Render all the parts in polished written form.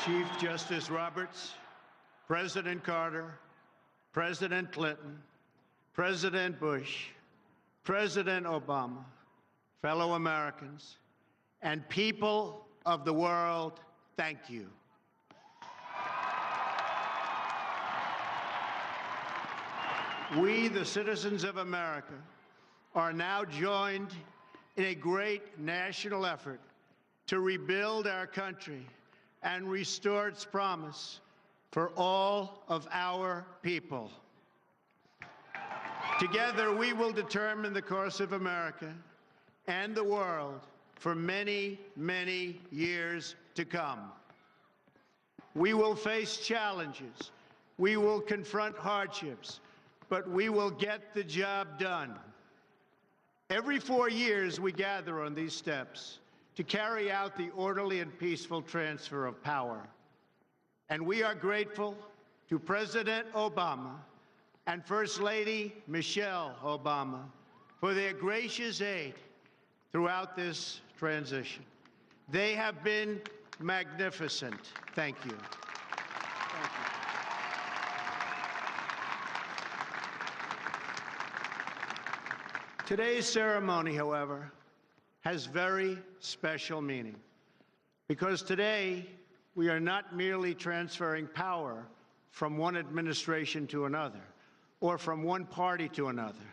Chief Justice Roberts, President Carter, President Clinton, President Bush, President Obama, fellow Americans, and people of the world, thank you. We, the citizens of America, are now joined in a great national effort to rebuild our country and restore its promise for all of our people. Together, we will determine the course of America and the world for many, many years to come. We will face challenges. We will confront hardships, but we will get the job done. Every 4 years, we gather on these steps to carry out the orderly and peaceful transfer of power. And we are grateful to President Obama and First Lady Michelle Obama for their gracious aid throughout this transition. They have been magnificent. Thank you. Thank you. Today's ceremony, however, has very special meaning, because today we are not merely transferring power from one administration to another or from one party to another,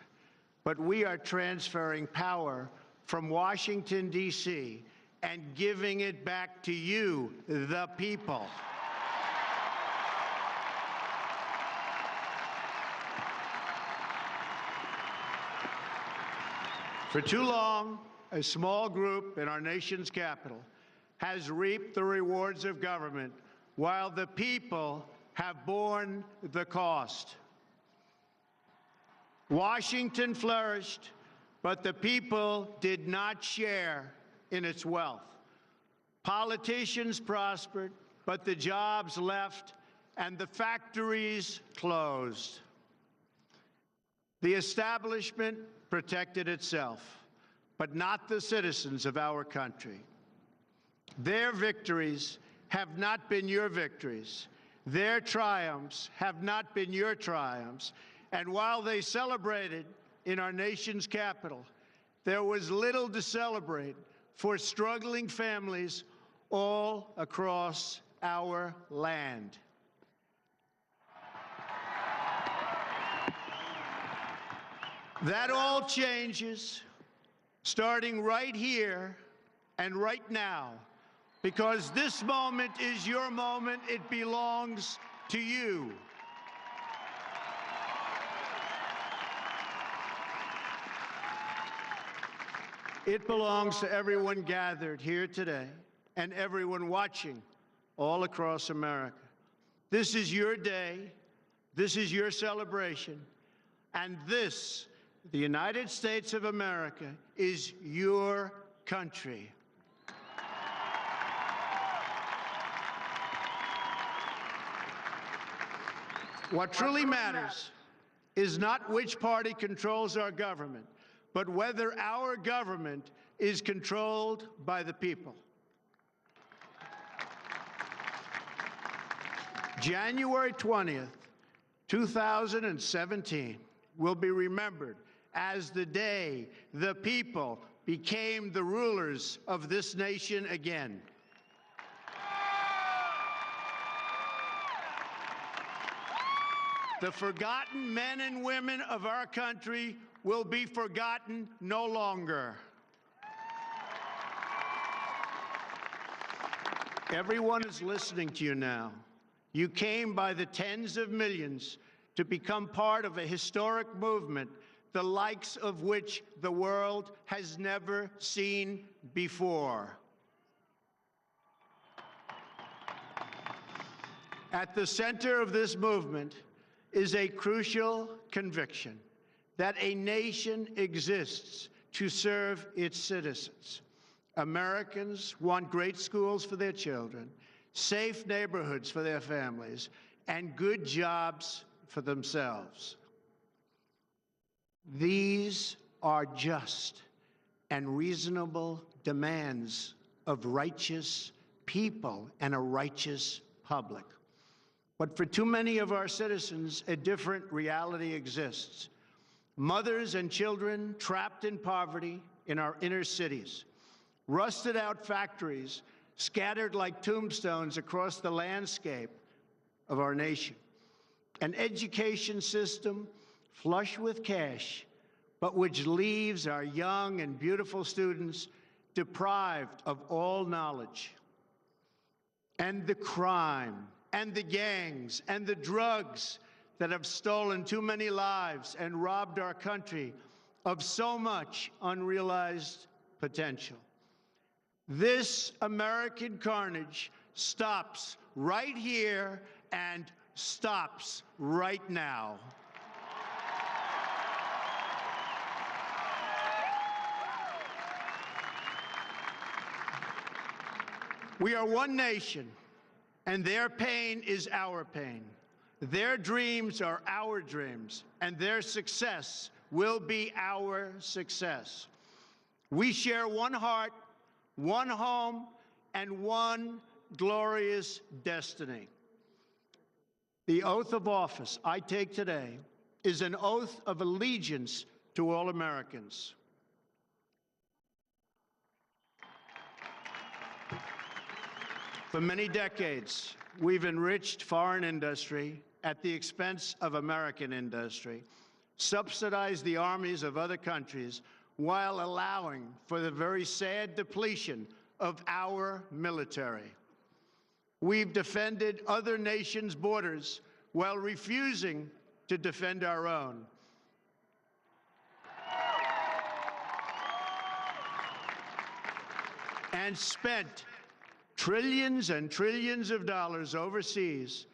but we are transferring power from Washington, D.C., and giving it back to you, the people. For too long, a small group in our nation's capital has reaped the rewards of government while the people have borne the cost. Washington flourished, but the people did not share in its wealth. Politicians prospered, but the jobs left and the factories closed. The establishment protected itself, but not the citizens of our country. Their victories have not been your victories. Their triumphs have not been your triumphs. And while they celebrated in our nation's capital, there was little to celebrate for struggling families all across our land. That all changes starting right here and right now, because this moment is your moment. It belongs to you. It belongs to everyone gathered here today and everyone watching all across America. This is your day. This is your celebration. And this, the United States of America, is your country. What truly matters is not which party controls our government, but whether our government is controlled by the people. January 20th, 2017 will be remembered as the day the people became the rulers of this nation again. The forgotten men and women of our country will be forgotten no longer. Everyone is listening to you now. You came by the tens of millions to become part of a historic movement, the likes of which the world has never seen before. At the center of this movement is a crucial conviction that a nation exists to serve its citizens. Americans want great schools for their children, safe neighborhoods for their families, and good jobs for themselves. These are just and reasonable demands of righteous people and a righteous public. But for too many of our citizens, a different reality exists. Mothers and children trapped in poverty in our inner cities, rusted out factories scattered like tombstones across the landscape of our nation, an education system flush with cash, but which leaves our young and beautiful students deprived of all knowledge. And the crime, and the gangs, and the drugs that have stolen too many lives and robbed our country of so much unrealized potential. This American carnage stops right here and stops right now. We are one nation, and their pain is our pain. Their dreams are our dreams, and their success will be our success. We share one heart, one home, and one glorious destiny. The oath of office I take today is an oath of allegiance to all Americans. For many decades, we've enriched foreign industry at the expense of American industry, subsidized the armies of other countries while allowing for the very sad depletion of our military. We've defended other nations' borders while refusing to defend our own. And spent trillions and trillions of dollars overseas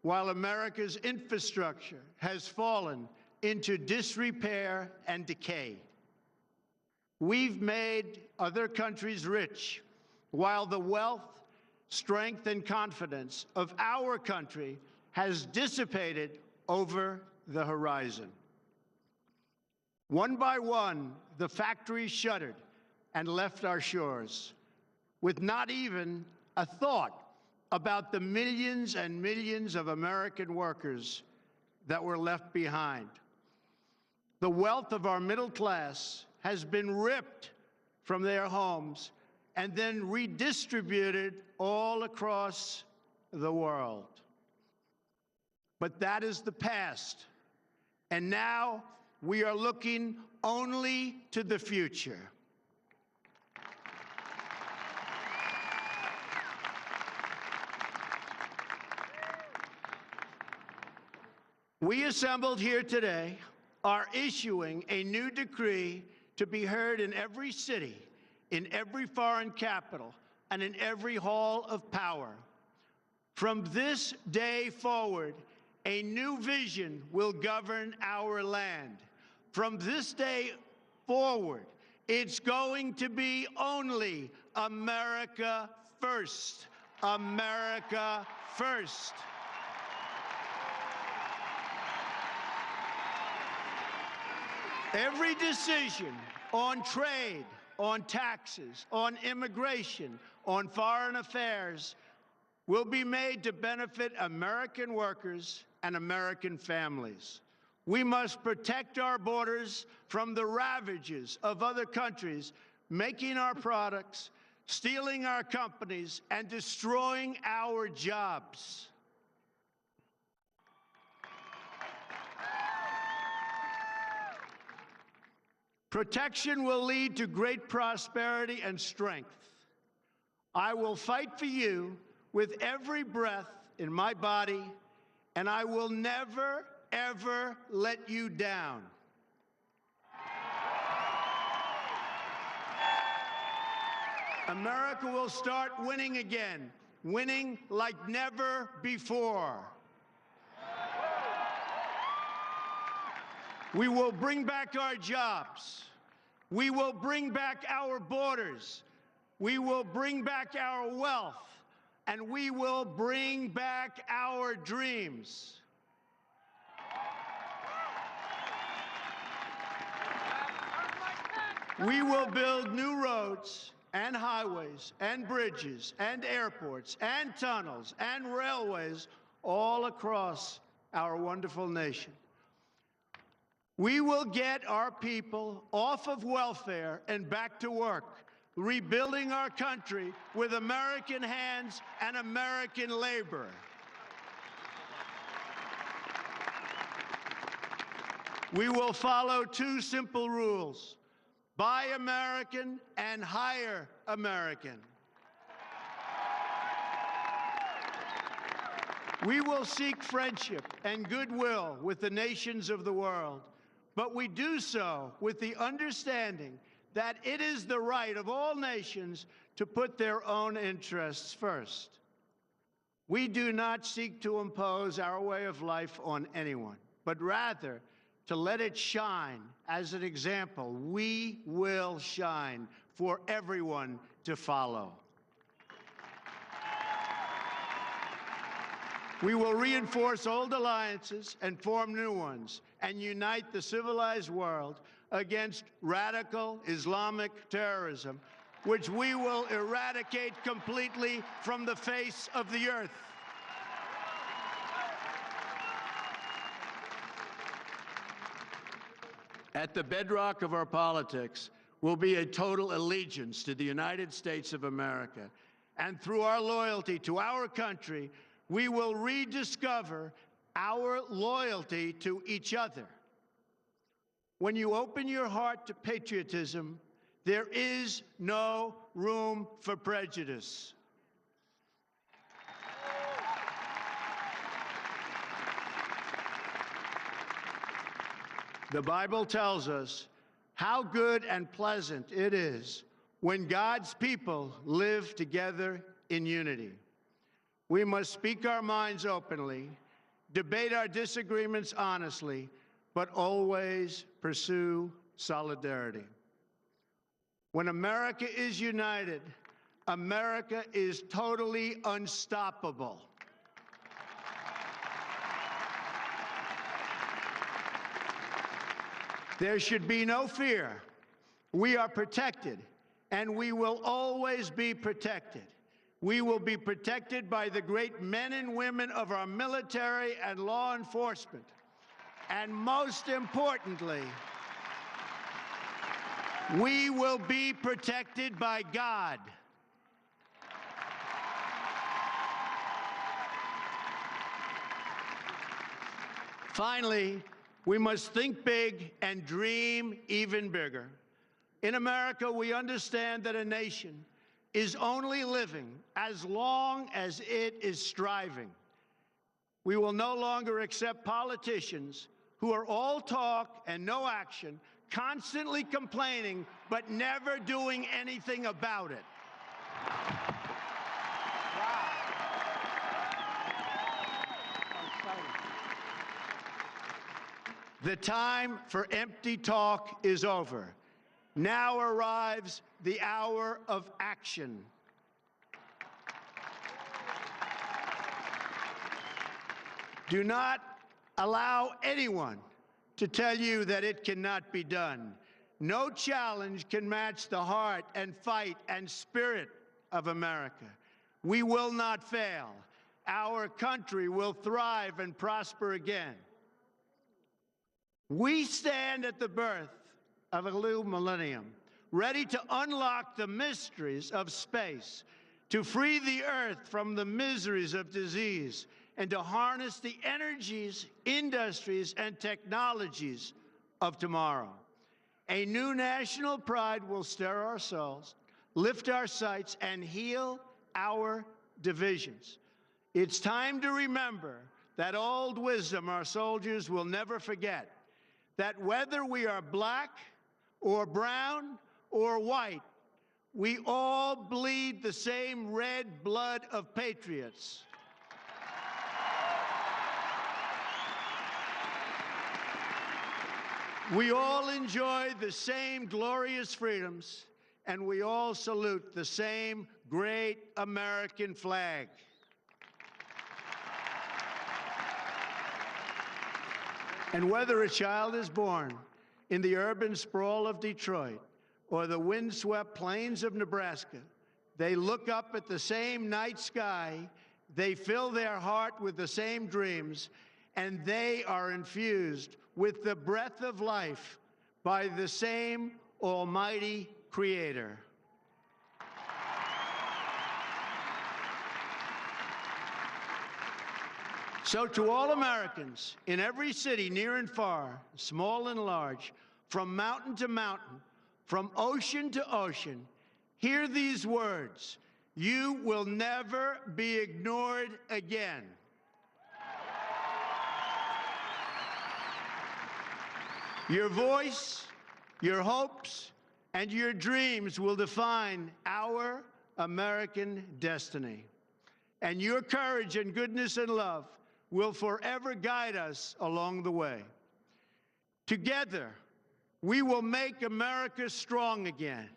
while America's infrastructure has fallen into disrepair and decay. We've made other countries rich while the wealth, strength, and confidence of our country has dissipated over the horizon. One by one, the factories shuttered and left our shores, with not even a thought about the millions and millions of American workers that were left behind. The wealth of our middle class has been ripped from their homes and then redistributed all across the world. But that is the past, and now we are looking only to the future. We assembled here today are issuing a new decree to be heard in every city, in every foreign capital, and in every hall of power. From this day forward, a new vision will govern our land. From this day forward, it's going to be only America first. America first. Every decision on trade, on taxes, on immigration, on foreign affairs will be made to benefit American workers and American families. We must protect our borders from the ravages of other countries, making our products, stealing our companies, and destroying our jobs. Protection will lead to great prosperity and strength. I will fight for you with every breath in my body, and I will never, ever let you down. America will start winning again, winning like never before. We will bring back our jobs. We will bring back our borders. We will bring back our wealth. And we will bring back our dreams. We will build new roads and highways and bridges and airports and tunnels and railways all across our wonderful nation. We will get our people off of welfare and back to work, rebuilding our country with American hands and American labor. We will follow two simple rules: buy American and hire American. We will seek friendship and goodwill with the nations of the world, but we do so with the understanding that it is the right of all nations to put their own interests first. We do not seek to impose our way of life on anyone, but rather to let it shine as an example. We will shine for everyone to follow. We will reinforce old alliances and form new ones and unite the civilized world against radical Islamic terrorism, which we will eradicate completely from the face of the earth. At the bedrock of our politics will be a total allegiance to the United States of America. And through our loyalty to our country, we will rediscover our loyalty to each other. When you open your heart to patriotism, there is no room for prejudice. The Bible tells us how good and pleasant it is when God's people live together in unity. We must speak our minds openly, debate our disagreements honestly, but always pursue solidarity. When America is united, America is totally unstoppable. There should be no fear. We are protected, and we will always be protected. We will be protected by the great men and women of our military and law enforcement. And most importantly, we will be protected by God. Finally, we must think big and dream even bigger. In America, we understand that a nation is only living as long as it is striving. We will no longer accept politicians who are all talk and no action, constantly complaining but never doing anything about it. The time for empty talk is over. Now arrives the hour of action. Do not allow anyone to tell you that it cannot be done. No challenge can match the heart and fight and spirit of America. We will not fail. Our country will thrive and prosper again. We stand at the birth of a new millennium, ready to unlock the mysteries of space, to free the earth from the miseries of disease, and to harness the energies, industries, and technologies of tomorrow. A new national pride will stir our souls, lift our sights, and heal our divisions. It's time to remember that old wisdom our soldiers will never forget, that whether we are black or brown or white, we all bleed the same red blood of patriots. We all enjoy the same glorious freedoms, and we all salute the same great American flag. And whether a child is born in the urban sprawl of Detroit or the windswept plains of Nebraska. They look up at the same night sky, they fill their heart with the same dreams, and they are infused with the breath of life by the same Almighty Creator. So to all Americans in every city, near and far, small and large, from mountain to mountain, from ocean to ocean, hear these words: you will never be ignored again. Your voice, your hopes, and your dreams will define our American destiny. And your courage and goodness and love will forever guide us along the way. Together, we will make America strong again.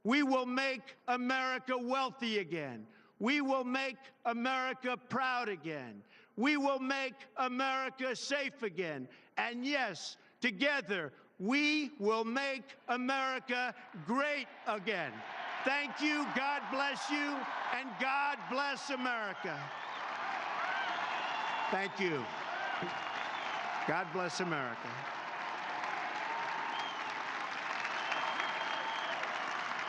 We will make America wealthy again. We will make America proud again. We will make America safe again. And yes, together, we will make America great again. Thank you, God bless you, and God bless America. Thank you. God bless America.